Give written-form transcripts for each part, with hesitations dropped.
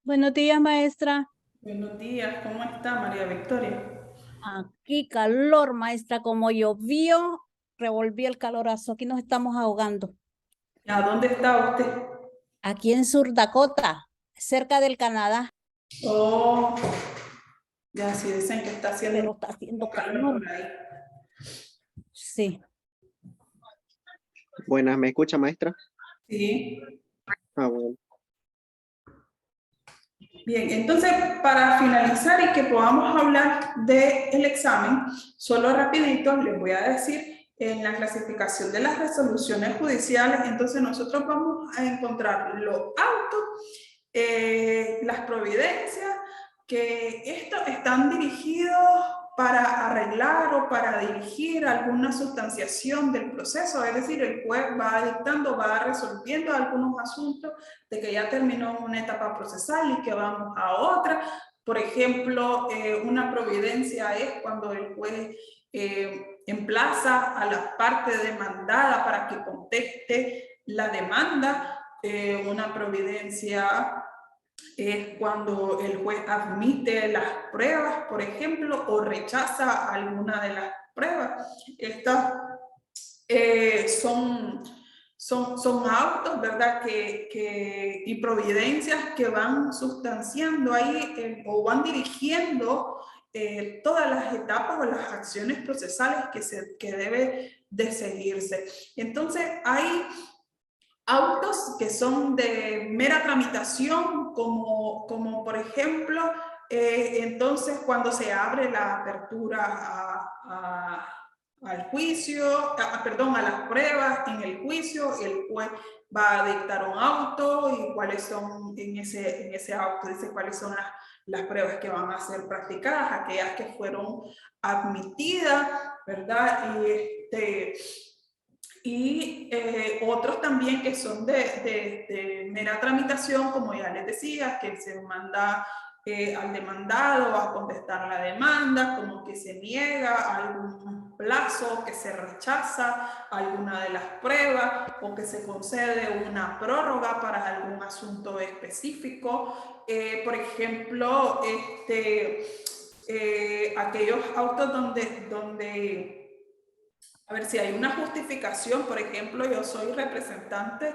Buenos días, maestra. Buenos días, ¿cómo está María Victoria? Aquí calor, maestra, como llovió, revolví el calorazo. Aquí nos estamos ahogando. ¿A dónde está usted? Aquí en Sur Dakota, cerca del Canadá, Oh, ya sí dicen que está haciendo pero un está haciendo poco calor calor. por ahí. Sí. Buenas, ¿me escucha, maestra? Sí. Bueno. Bien, entonces para finalizar y que podamos hablar del examen, solo rapidito les voy a decir en la clasificación de las resoluciones judiciales, entonces nosotros vamos a encontrar los autos, las providencias, que estos están dirigidos para arreglar o para dirigir alguna sustanciación del proceso, es decir, el juez va dictando, va resolviendo algunos asuntos de que ya terminó una etapa procesal y que vamos a otra. Por ejemplo, una providencia es cuando el juez emplaza a la parte demandada para que conteste la demanda. Una providencia es cuando el juez admite las pruebas, por ejemplo, o rechaza alguna de las pruebas. Estas son autos, ¿verdad? Y providencias que van sustanciando ahí o van dirigiendo todas las etapas o las acciones procesales que debe de seguirse. Entonces, hay autos que son de mera tramitación, como por ejemplo, entonces cuando se abre la apertura al juicio, perdón, a las pruebas en el juicio, el juez va a dictar un auto y cuáles son en ese auto, dice cuáles son las pruebas que van a ser practicadas, aquellas que fueron admitidas, ¿verdad? Y otros también que son de mera tramitación, como ya les decía, que se manda al demandado a contestar la demanda, como que se niega algún plazo, que se rechaza alguna de las pruebas o que se concede una prórroga para algún asunto específico. Por ejemplo, aquellos autos donde a ver, si hay una justificación, por ejemplo, yo soy representante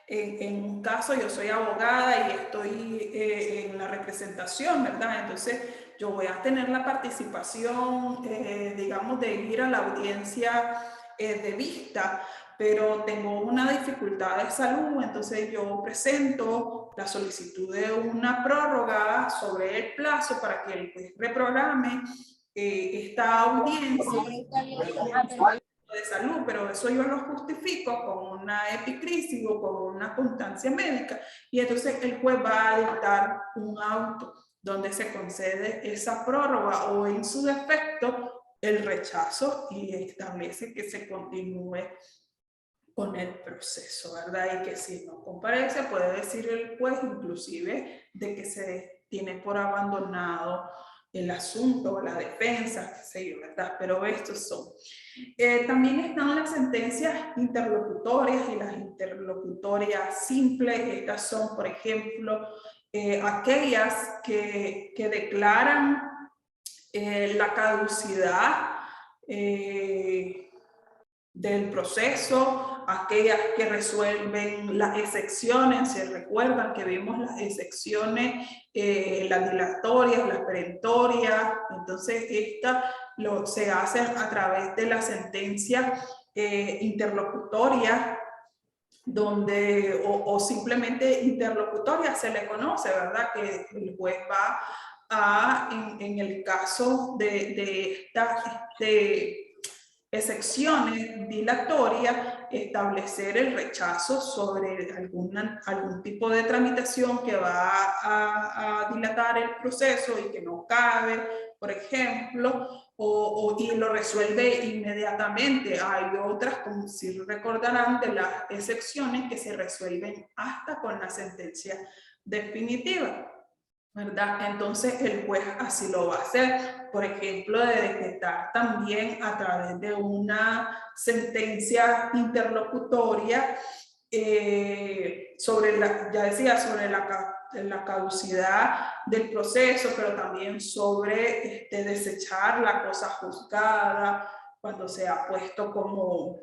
en un caso, yo soy abogada y estoy en la representación, ¿verdad? Entonces, yo voy a tener la participación, digamos, de ir a la audiencia de vista, pero tengo una dificultad de salud, entonces yo presento la solicitud de una prórroga sobre el plazo para que el juez reprograme esta audiencia de salud, pero eso yo lo justifico con una epicrisis o con una constancia médica y entonces el juez va a dictar un auto donde se concede esa prórroga o en su defecto el rechazo y establece que se continúe con el proceso, ¿verdad? Y que si no comparece puede decir el juez inclusive de que se tiene por abandonado el asunto o la defensa, qué sé yo, ¿verdad? Pero estos son. También están las sentencias interlocutorias y las interlocutorias simples. Estas son, por ejemplo, aquellas que declaran la caducidad del proceso, aquellas que resuelven las excepciones. Se recuerdan que vimos las excepciones, las dilatorias, las perentorias. Entonces estas se hacen a través de la sentencia interlocutoria, donde o simplemente interlocutoria se le conoce, ¿verdad? Que el juez va en el caso de estas excepciones dilatorias, establecer el rechazo sobre algún tipo de tramitación que va a dilatar el proceso y que no cabe, por ejemplo, y lo resuelve inmediatamente. Hay otras, como si recordarán, de las excepciones que se resuelven hasta con la sentencia definitiva, ¿verdad? Entonces el juez así lo va a hacer, por ejemplo, de decretar también a través de una sentencia interlocutoria sobre la, ya decía, sobre la la caducidad del proceso, pero también sobre desechar la cosa juzgada cuando se ha puesto como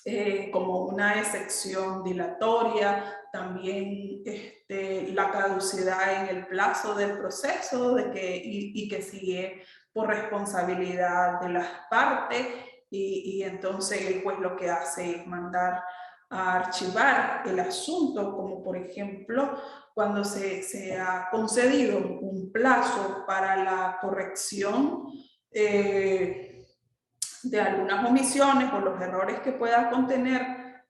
una excepción dilatoria, también la caducidad en el plazo del proceso y que sigue por responsabilidad de las partes y entonces el juez lo que hace es mandar a archivar el asunto, como por ejemplo cuando se ha concedido un plazo para la corrección de algunas omisiones o los errores que pueda contener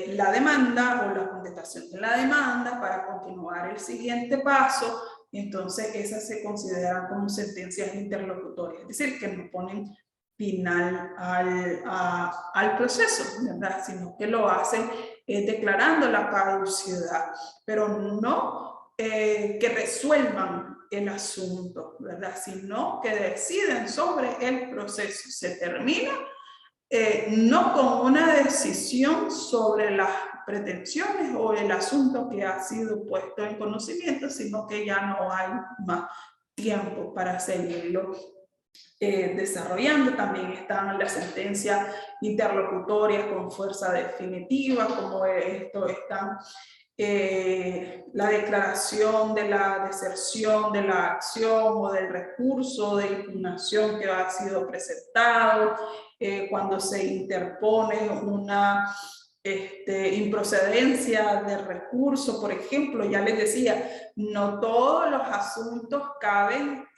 la demanda o la contestación de la demanda para continuar el siguiente paso, entonces esas se consideran como sentencias interlocutorias, es decir, que no ponen final al proceso, ¿verdad? Sino que lo hacen declarando la caducidad, pero no que resuelvan el asunto, ¿verdad? Sino que deciden sobre el proceso. Se termina no con una decisión sobre las pretensiones o el asunto que ha sido puesto en conocimiento, sino que ya no hay más tiempo para seguirlo desarrollando. También están las sentencias interlocutorias con fuerza definitiva, como esto están la declaración de la deserción de la acción o del recurso de impugnación que ha sido presentado, cuando se interpone una improcedencia de recurso, por ejemplo, ya les decía, no todos los asuntos caben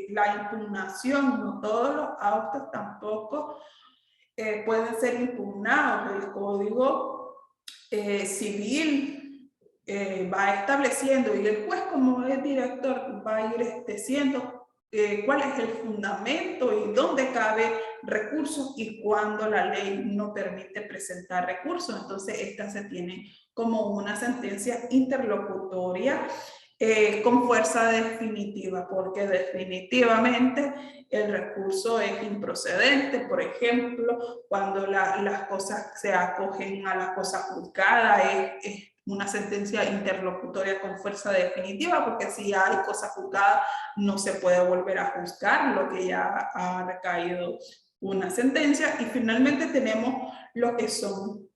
la impugnación, no todos los autos tampoco pueden ser impugnados. El Código Civil va estableciendo y el juez como es director va a ir estableciendo cuál es el fundamento y dónde cabe recursos y cuándo la ley no permite presentar recursos. Entonces esta se tiene como una sentencia interlocutoria con fuerza definitiva, porque definitivamente el recurso es improcedente. Por ejemplo, cuando las cosas se acogen a la cosa juzgada, es una sentencia interlocutoria con fuerza definitiva, porque si hay cosa juzgada no se puede volver a juzgar lo que ya ha recaído una sentencia. Y finalmente tenemos lo que son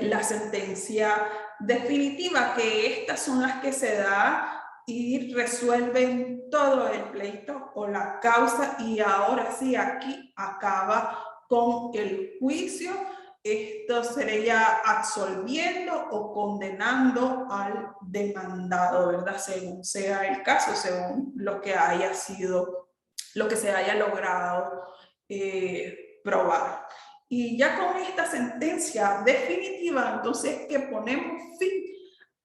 la sentencia definitiva, que estas son las que se da y resuelven todo el pleito o la causa, y ahora sí aquí acaba con el juicio. Esto sería absolviendo o condenando al demandado, ¿verdad? Según sea el caso, según lo que haya sido, lo que se haya logrado probar. Y ya con esta sentencia definitiva, entonces que ponemos fin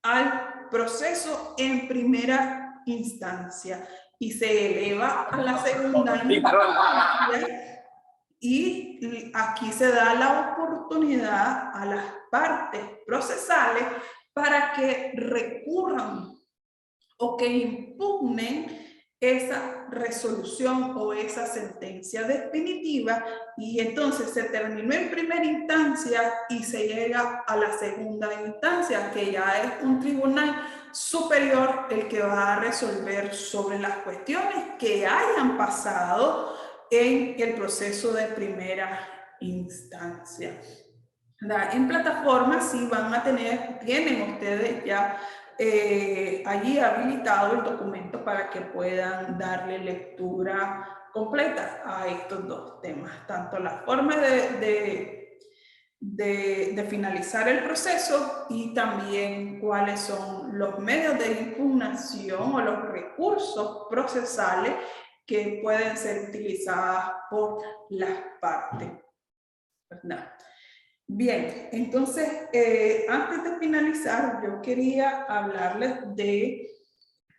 al proceso en primera instancia y se eleva a la segunda instancia. Y aquí se da la oportunidad a las partes procesales para que recurran o que impugnen esa resolución o esa sentencia definitiva, y entonces se terminó en primera instancia y se llega a la segunda instancia, que ya es un tribunal superior el que va a resolver sobre las cuestiones que hayan pasado en el proceso de primera instancia. En plataforma sí van a tienen ustedes ya allí habilitado el documento para que puedan darle lectura completa a estos dos temas, tanto la forma de finalizar el proceso y también cuáles son los medios de impugnación o los recursos procesales que pueden ser utilizados por las partes, ¿verdad? Bien, entonces, antes de finalizar, yo quería hablarles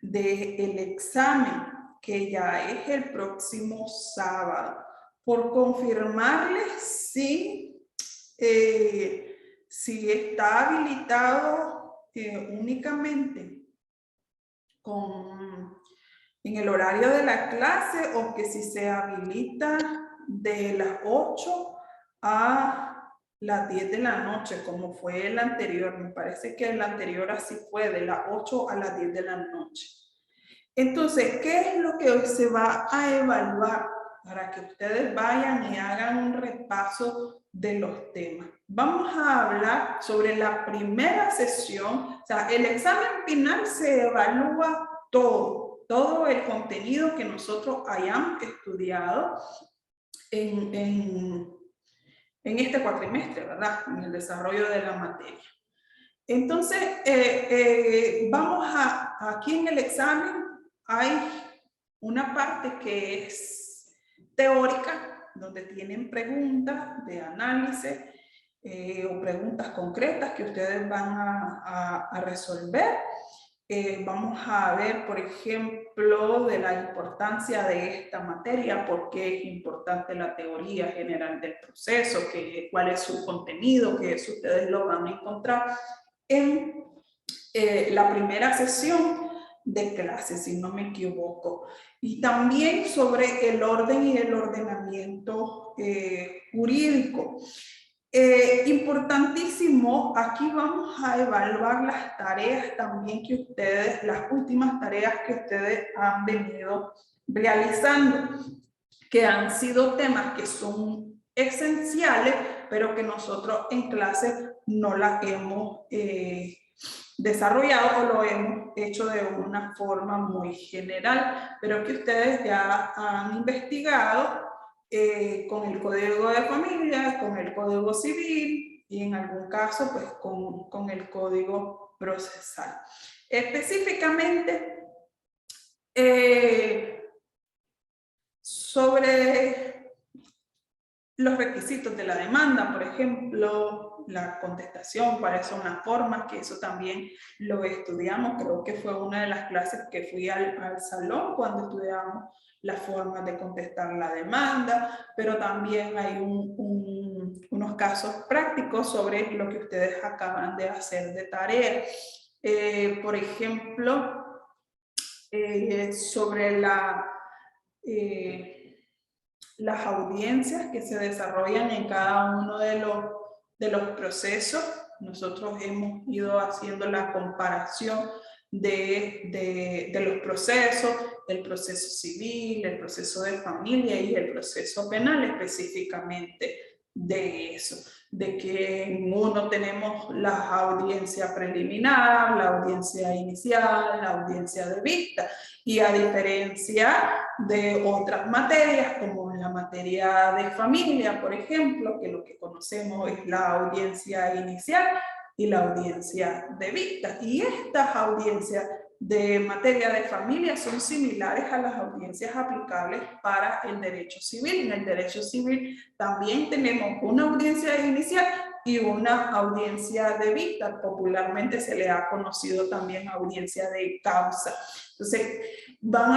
el examen, que ya es el próximo sábado. Por confirmarles si está habilitado únicamente en el horario de la clase, o que si se habilita de las 8 a las 10 de la noche, como fue el anterior. Me parece que el anterior así fue, de las 8 a las 10 de la noche. Entonces, ¿qué es lo que hoy se va a evaluar para que ustedes vayan y hagan un repaso de los temas? Vamos a hablar sobre la primera sesión. O sea, el examen final se evalúa todo el contenido que nosotros hayamos estudiado en este cuatrimestre, ¿verdad? En el desarrollo de la materia. Entonces, vamos aquí en el examen hay una parte que es teórica, donde tienen preguntas de análisis o preguntas concretas que ustedes van a resolver. Vamos a ver, por ejemplo, de la importancia de esta materia, por qué es importante la teoría general del proceso, cuál es su contenido, que eso ustedes lo van a encontrar en la primera sesión de clase, si no me equivoco. Y también sobre el orden y el ordenamiento jurídico. Importantísimo, aquí vamos a evaluar las tareas también que ustedes, las últimas tareas que ustedes han venido realizando, que han sido temas que son esenciales, pero que nosotros en clase no las hemos desarrollado o lo hemos hecho de una forma muy general, pero que ustedes ya han investigado con el Código de Familia, con el Código Civil y en algún caso pues con el Código Procesal. Específicamente sobre los requisitos de la demanda, por ejemplo, la contestación, cuáles son las formas, que eso también lo estudiamos, creo que fue una de las clases que fui al salón cuando estudiamos las formas de contestar la demanda, pero también hay unos casos prácticos sobre lo que ustedes acaban de hacer de tarea. Por ejemplo, sobre las audiencias que se desarrollan en cada uno de los procesos. Nosotros hemos ido haciendo la comparación de los procesos, el proceso civil, el proceso de familia y el proceso penal, específicamente de eso, de que en uno tenemos la audiencia preliminar, la audiencia inicial, la audiencia de vista, y a diferencia de otras materias, como la materia de familia, por ejemplo, que lo que conocemos es la audiencia inicial y la audiencia de vista. Y estas audiencias de materia de familia son similares a las audiencias aplicables para el derecho civil. En el derecho civil también tenemos una audiencia inicial y una audiencia de vista. Popularmente se le ha conocido también audiencia de causa. Entonces, van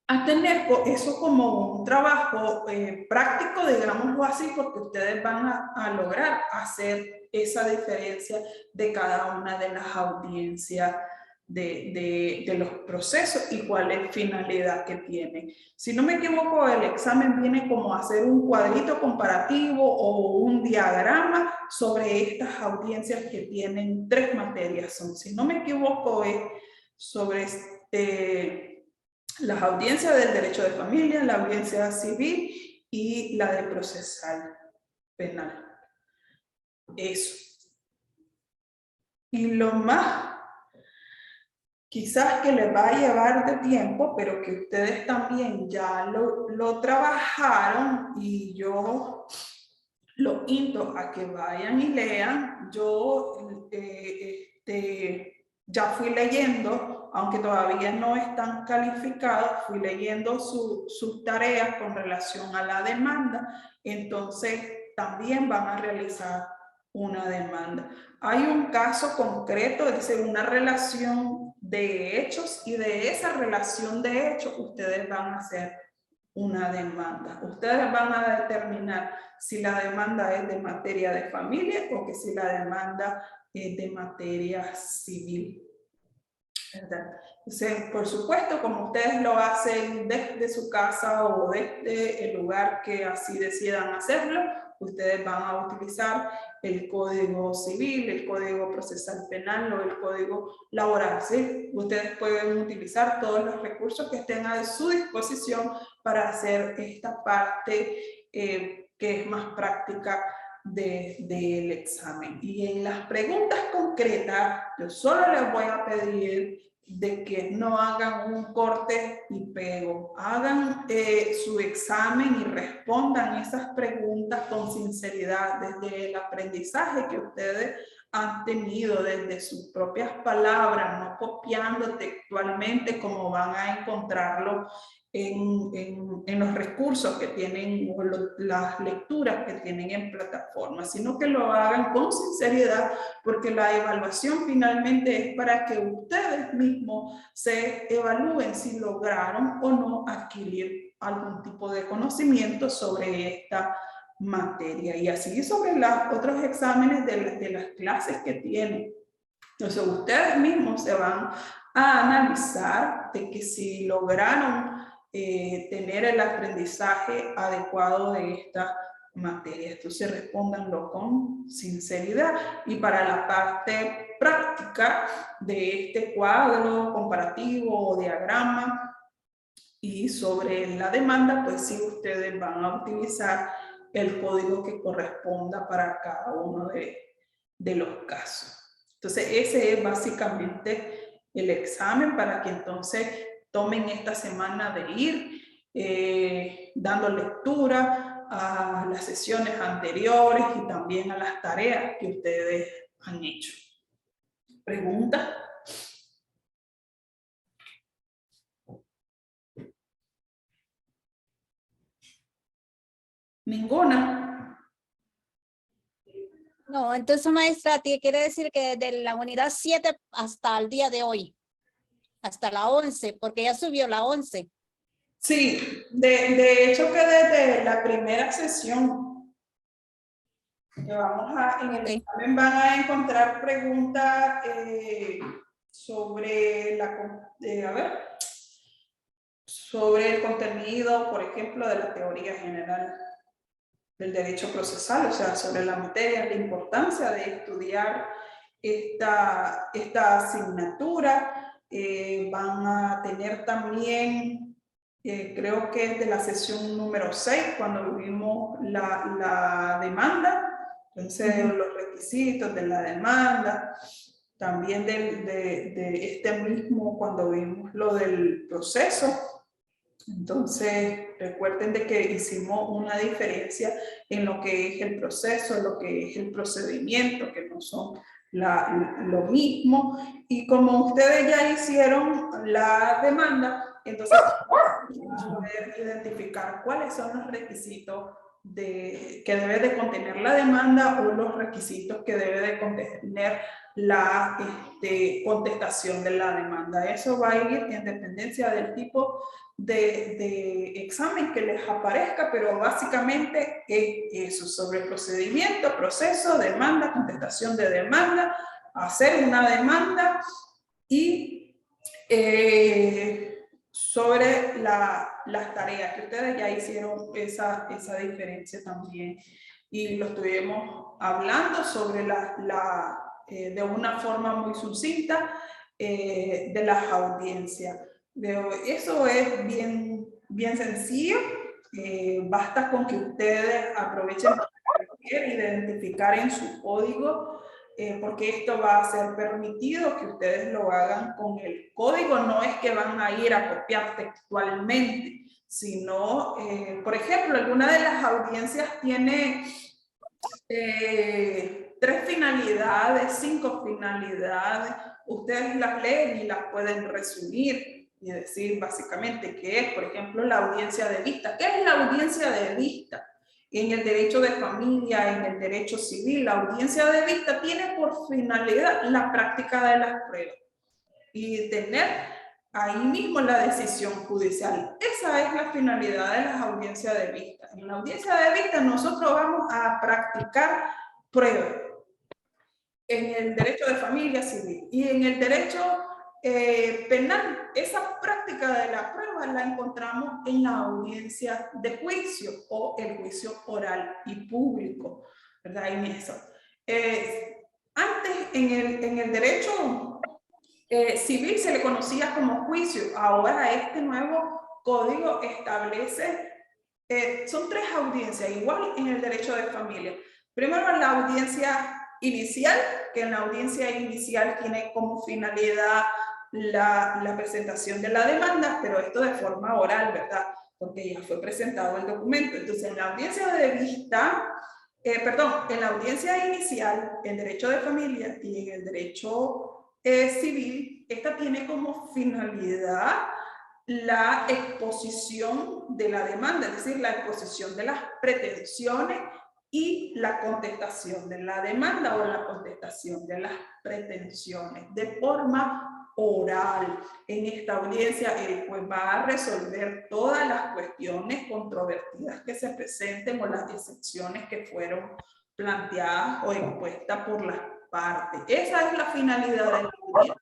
a tener eso como un trabajo práctico, digámoslo así, porque ustedes van a lograr hacer esa diferencia de cada una de las audiencias de los procesos y cuál es la finalidad que tiene. Si no me equivoco, el examen viene como a hacer un cuadrito comparativo o un diagrama sobre estas audiencias que tienen 3 materias. Si no me equivoco, es sobre las audiencias del derecho de familia, la audiencia civil y la de procesal penal. Eso. Y lo más quizás que les va a llevar de tiempo, pero que ustedes también ya lo trabajaron, y yo los invito a que vayan y lean. Yo ya fui leyendo, aunque todavía no están calificados, fui leyendo sus tareas con relación a la demanda, entonces también van a realizar una demanda. Hay un caso concreto, dice una relación de hechos, y de esa relación de hechos ustedes van a hacer una demanda. Ustedes van a determinar si la demanda es de materia de familia o que si la demanda es de materia civil, ¿verdad? Entonces, por supuesto, como ustedes lo hacen desde su casa o desde el lugar que así decidan hacerlo, ustedes van a utilizar el Código Civil, el Código Procesal Penal o el Código Laboral, ¿sí? Ustedes pueden utilizar todos los recursos que estén a su disposición para hacer esta parte que es más práctica del examen. Y en las preguntas concretas, yo solo les voy a pedir de que no hagan un corte y pego, hagan su examen y respondan esas preguntas con sinceridad desde el aprendizaje que ustedes han tenido, desde sus propias palabras, no copiando textualmente como van a encontrarlo en los recursos que tienen o las lecturas que tienen en plataforma, sino que lo hagan con sinceridad, porque la evaluación finalmente es para que ustedes mismos se evalúen si lograron o no adquirir algún tipo de conocimiento sobre esta materia, y así sobre los otros exámenes de las clases que tienen. Entonces ustedes mismos se van a analizar de que si lograron tener el aprendizaje adecuado de esta materia. Entonces respóndanlo con sinceridad. Y para la parte práctica de este cuadro comparativo o diagrama y sobre la demanda, pues sí, ustedes van a utilizar el código que corresponda para cada uno de los casos. Entonces ese es básicamente el examen, para que entonces tomen esta semana de ir dando lectura a las sesiones anteriores y también a las tareas que ustedes han hecho. ¿Preguntas? ¿Ninguna? No, entonces, maestra, quiere decir que desde la unidad 7 hasta el día de hoy, hasta la 11, porque ya subió la 11. Sí, de hecho que desde la primera sesión que vamos a, en el examen van a encontrar preguntas sobre sobre el contenido, por ejemplo, de la teoría general del derecho procesal, o sea, sobre la materia, la importancia de estudiar esta asignatura. Van a tener también, creo que es de la sesión número 6, cuando vimos la demanda, entonces los requisitos de la demanda, también de este mismo, cuando vimos lo del proceso. Entonces, recuerden de que hicimos una diferencia en lo que es el proceso, en lo que es el procedimiento, que no son lo mismo. Y como ustedes ya hicieron la demanda, entonces poder identificar cuáles son los requisitos que debe de contener la demanda o los requisitos que debe de contener la contestación de la demanda. Eso va a ir en dependencia del tipo de examen que les aparezca, pero básicamente es eso, sobre procedimiento, proceso, demanda, contestación de demanda, hacer una demanda y sobre las tareas, que ustedes ya hicieron esa diferencia también, y lo estuvimos hablando sobre de una forma muy sucinta de las audiencias. Eso es bien sencillo, basta con que ustedes aprovechen para identificar en su código, porque esto va a ser permitido que ustedes lo hagan con el código, no es que van a ir a copiar textualmente, sino, por ejemplo, alguna de las audiencias tiene 3 finalidades, 5 finalidades, ustedes las leen y las pueden resumir y decir básicamente qué es, por ejemplo, la audiencia de vista. ¿Qué es la audiencia de vista? En el derecho de familia, en el derecho civil, la audiencia de vista tiene por finalidad la práctica de las pruebas y tener ahí mismo la decisión judicial. Esa es la finalidad de las audiencias de vista. En la audiencia de vista nosotros vamos a practicar pruebas en el derecho de familia civil y en el derecho penal. Esa práctica de la prueba la encontramos en la audiencia de juicio o el juicio oral y público, ¿verdad? En eso. Antes en el derecho civil se le conocía como juicio. Ahora este nuevo código establece, son 3 audiencias, igual en el derecho de familia. Primero la audiencia inicial, que en la audiencia inicial tiene como finalidad la presentación de la demanda, pero esto de forma oral, ¿verdad? Porque ya fue presentado el documento. Entonces, en la audiencia de vista, en la audiencia inicial, en derecho de familia y en el derecho civil, esta tiene como finalidad la exposición de la demanda, es decir, la exposición de las pretensiones y la contestación de la demanda o la contestación de las pretensiones de forma oral. En esta audiencia el juez va a resolver todas las cuestiones controvertidas que se presenten o las excepciones que fueron planteadas o expuestas por las partes. Esa es la finalidad de la audiencia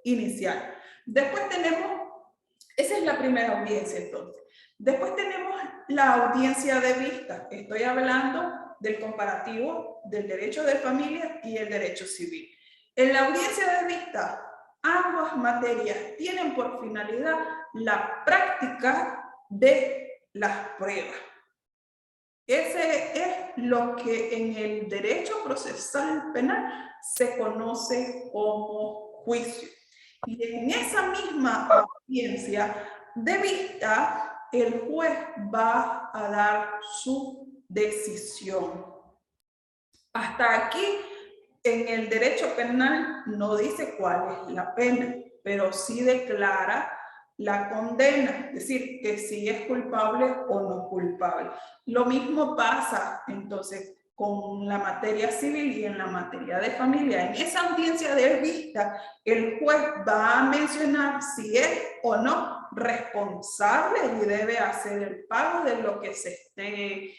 inicial. Después tenemos, esa es la primera audiencia entonces. Después tenemos la audiencia de vista. Estoy hablando del comparativo del derecho de familia y el derecho civil. En la audiencia de vista, ambas materias tienen por finalidad la práctica de las pruebas. Ese es lo que en el derecho procesal penal se conoce como juicio. Y en esa misma audiencia de vista, el juez va a dar su decisión. Hasta aquí, en el derecho penal no dice cuál es la pena, pero sí declara la condena, es decir, que si es culpable o no culpable. Lo mismo pasa entonces con la materia civil y en la materia de familia. En esa audiencia de vista, el juez va a mencionar si es o no responsable y debe hacer el pago de lo que se esté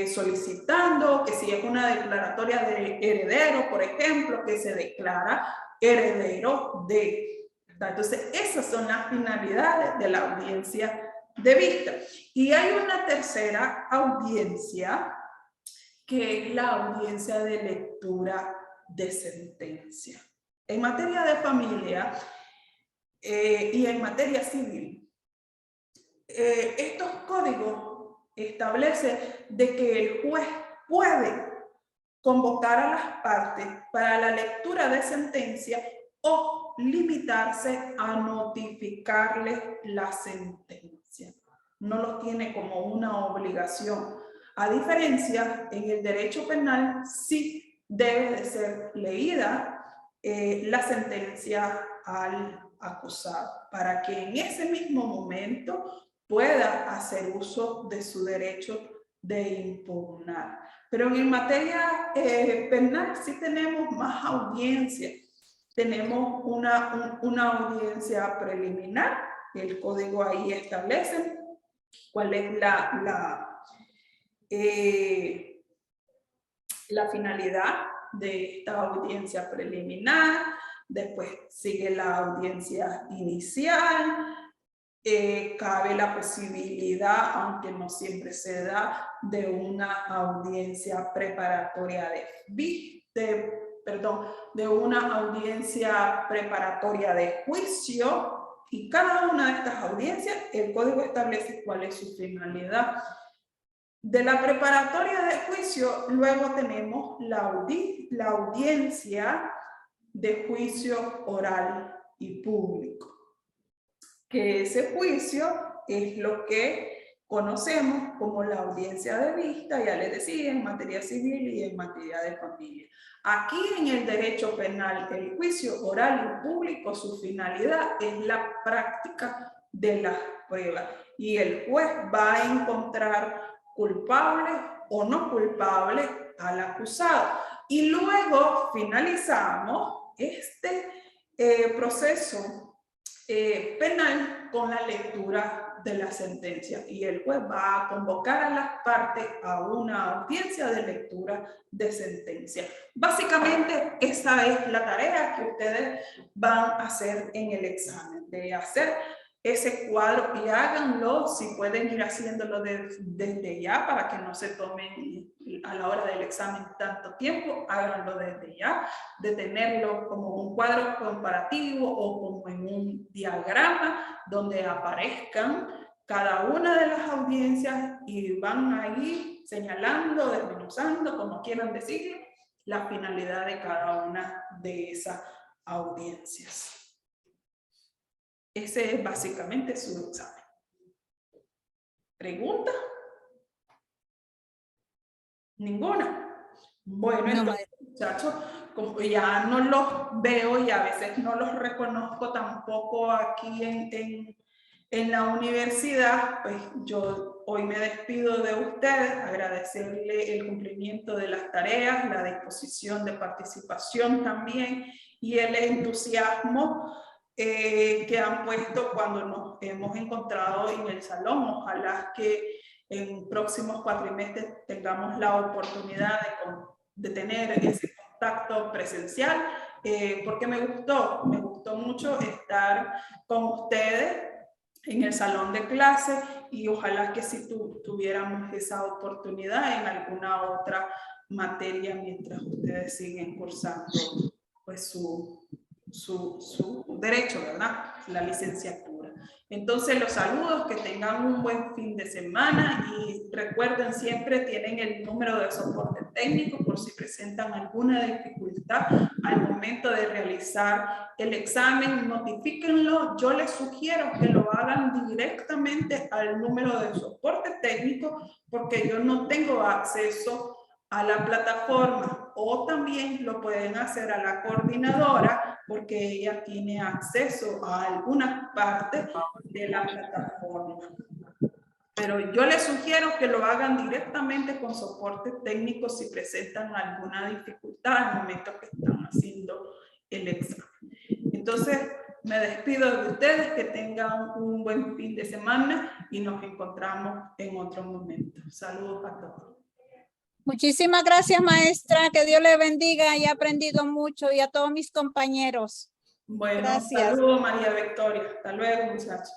solicitando, que si es una declaratoria de heredero, por ejemplo, que se declara heredero de. Entonces, esas son las finalidades de la audiencia de vista. Y hay una tercera audiencia, que es la audiencia de lectura de sentencia. En materia de familia y en materia civil, estos códigos establecen de que el juez puede convocar a las partes para la lectura de sentencia o limitarse a notificarles la sentencia. No lo tiene como una obligación. A diferencia, en el derecho penal sí debe de ser leída la sentencia al acusado para que en ese mismo momento pueda hacer uso de su derecho de impugnar. Pero en materia penal sí tenemos más audiencias. Tenemos una audiencia preliminar, el código ahí establece cuál es la finalidad de esta audiencia preliminar. Después sigue la audiencia inicial. Cabe la posibilidad, aunque no siempre se da, de una audiencia preparatoria de una audiencia preparatoria de juicio, y cada una de estas audiencias, el código establece cuál es su finalidad. De la preparatoria de juicio, luego tenemos la audiencia de juicio oral y público, que ese juicio es lo que conocemos como la audiencia de vista, ya les decía, en materia civil y en materia de familia. Aquí en el derecho penal, el juicio oral y público, su finalidad es la práctica de las pruebas. Y el juez va a encontrar culpable o no culpable al acusado. Y luego finalizamos este proceso penal con la lectura de la sentencia y el juez va a convocar a las partes a una audiencia de lectura de sentencia. Básicamente esa es la tarea que ustedes van a hacer en el examen, de hacer ese cuadro, y háganlo, si pueden ir haciéndolo desde ya para que no se tomen a la hora del examen tanto tiempo, háganlo desde ya, de tenerlo como un cuadro comparativo o como en un diagrama donde aparezcan cada una de las audiencias y van ahí señalando, desmenuzando, como quieran decirlo, la finalidad de cada una de esas audiencias. Ese es básicamente su examen. ¿Pregunta? ¿Ninguna? Bueno, No, entonces, muchachos, como ya no los veo y a veces no los reconozco tampoco aquí en la universidad, pues yo hoy me despido de ustedes, agradecerle el cumplimiento de las tareas, la disposición de participación también y el entusiasmo que han puesto cuando nos hemos encontrado en el salón. Ojalá que en próximos cuatrimestres tengamos la oportunidad de tener ese contacto presencial, porque me gustó mucho estar con ustedes en el salón de clase y ojalá que si tuviéramos esa oportunidad en alguna otra materia mientras ustedes siguen cursando pues su derecho, ¿verdad? La licenciatura. Entonces los saludos, que tengan un buen fin de semana y recuerden, siempre tienen el número de soporte técnico por si presentan alguna dificultad al momento de realizar el examen, notifíquenlo. Yo les sugiero que lo hagan directamente al número de soporte técnico porque yo no tengo acceso a la plataforma, o también lo pueden hacer a la coordinadora porque ella tiene acceso a algunas partes de la plataforma. Pero yo les sugiero que lo hagan directamente con soporte técnico si presentan alguna dificultad al momento que están haciendo el examen. Entonces, me despido de ustedes, que tengan un buen fin de semana y nos encontramos en otro momento. Saludos a todos. muchísimas gracias, maestra. Que Dios le bendiga. He aprendido mucho y a todos mis compañeros. Bueno, Gracias. saludos María Victoria. Hasta luego, muchachos.